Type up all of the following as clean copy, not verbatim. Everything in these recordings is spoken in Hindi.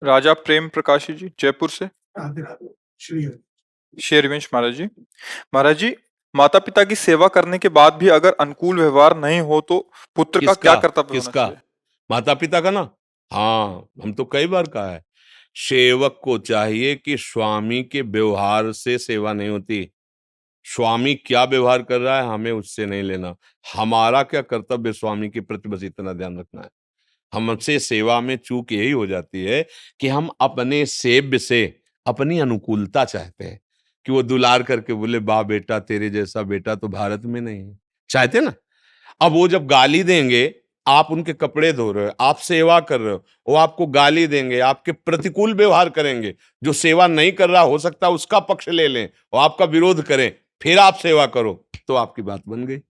राजा प्रेम प्रकाशी जी, जयपुर से। राधे राधे। श्री हरि। शेरविंश महाराज जी। महाराज जी, माता पिता की सेवा करने के बाद भी अगर अनुकूल व्यवहार नहीं हो तो पुत्र का क्या किसका कर्तव्य होना किसका चाहिए? माता पिता का ना। हाँ, हम तो कई बार कहा है, सेवक को चाहिए कि स्वामी के व्यवहार से सेवा नहीं होती। स्वामी क्या व्यवहार कर रहा है हमें उससे नहीं लेना। हमारा क्या कर्तव्य स्वामी के प्रति बस इतना ध्यान रखना है। हमसे सेवा में चूक यही हो जाती है कि हम अपने सेव्य से अपनी अनुकूलता चाहते हैं कि वो दुलार करके बोले, वाह बेटा तेरे जैसा बेटा तो भारत में नहीं है। चाहते ना। अब वो जब गाली देंगे, आप उनके कपड़े धो रहे हो, आप सेवा कर रहे हो, वो आपको गाली देंगे, आपके प्रतिकूल व्यवहार करेंगे। जो सेवा नहीं कर रहा हो सकता है उसका पक्ष ले लें और आपका विरोध करें, फिर आप सेवा करो, तो आपकी बात बन गई।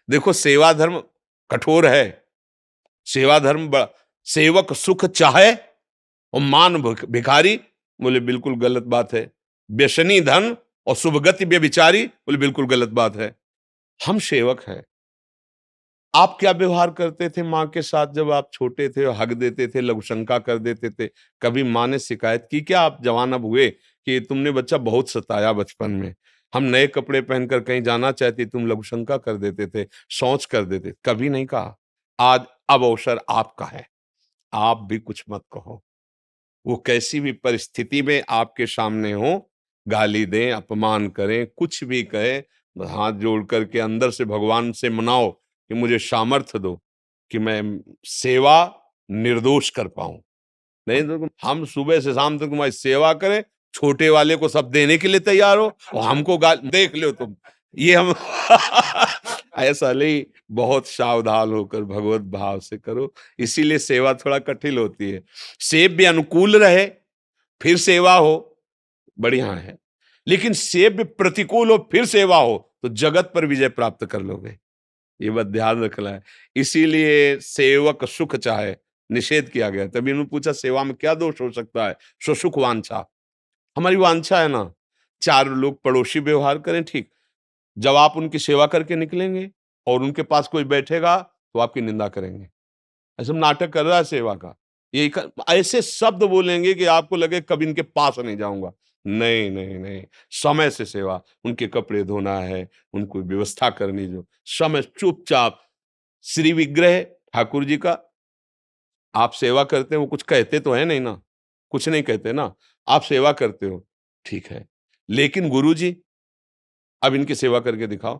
देखो, सेवा धर्म कठोर है। सेवा धर्म सेवक सुख चाहे और मान भिखारी, बोले बिल्कुल गलत बात है। व्यसनी धन और शुभगति व्यभिचारी, बोले बिल्कुल गलत बात है। हम सेवक हैं। आप क्या व्यवहार करते थे माँ के साथ जब आप छोटे थे? हक देते थे, लघुशंका कर देते थे? कभी माँ ने शिकायत की क्या? आप जवान अब हुए कि तुमने बच्चा बहुत सताया बचपन में, हम नए कपड़े पहनकर कहीं जाना चाहती, तुम लघुशंका कर देते थे, शौच कर देते? कभी नहीं कहा। आज अब अवसर आपका है, आप भी कुछ मत कहो। वो कैसी भी परिस्थिति में आपके सामने हो, गाली दें, अपमान करें, कुछ भी कहे, हाथ जोड़ करके अंदर से भगवान से मनाओ कि मुझे सामर्थ्य दो कि मैं सेवा निर्दोष कर पाऊं। नहीं तो हम सुबह से शाम तक तुम्हारी सेवा करें, छोटे वाले को सब देने के लिए तैयार हो और हमको देख लो तुम। ये हम ऐसा नहीं, बहुत सावधान होकर भगवत भाव से करो। इसीलिए सेवा थोड़ा कठिन होती है। सेव्य अनुकूल रहे फिर सेवा हो, बढ़िया है। लेकिन सेव्य प्रतिकूल हो फिर सेवा हो तो जगत पर विजय प्राप्त कर लोगे। ये बात ध्यान रखना है। इसीलिए सेवक सुख चाहे, निषेध किया गया। तभी उन्होंने पूछा सेवा में क्या दोष हो सकता है? सो सुख वांछा। हमारी वांछा है ना, चार लोग पड़ोसी व्यवहार करें ठीक। जब आप उनकी सेवा करके निकलेंगे और उनके पास कोई बैठेगा तो आपकी निंदा करेंगे, ऐसा नाटक कर रहा है सेवा का। ये ऐसे शब्द बोलेंगे कि आपको लगे कभी इनके पास नहीं जाऊंगा। नहीं नहीं नहीं, समय से सेवा। उनके कपड़े धोना है, उनको व्यवस्था करनी, जो समय चुपचाप। श्री विग्रह ठाकुर जी का आप सेवा करते हो, वो कुछ कहते तो है नहीं ना, कुछ नहीं कहते ना, आप सेवा करते हो, ठीक है। लेकिन गुरु जी, अब इनकी सेवा करके दिखाओ।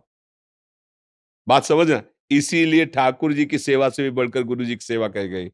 बात समझ रहे हैं? इसीलिए ठाकुर जी की सेवा से भी बढ़कर गुरु जी की सेवा कही गई।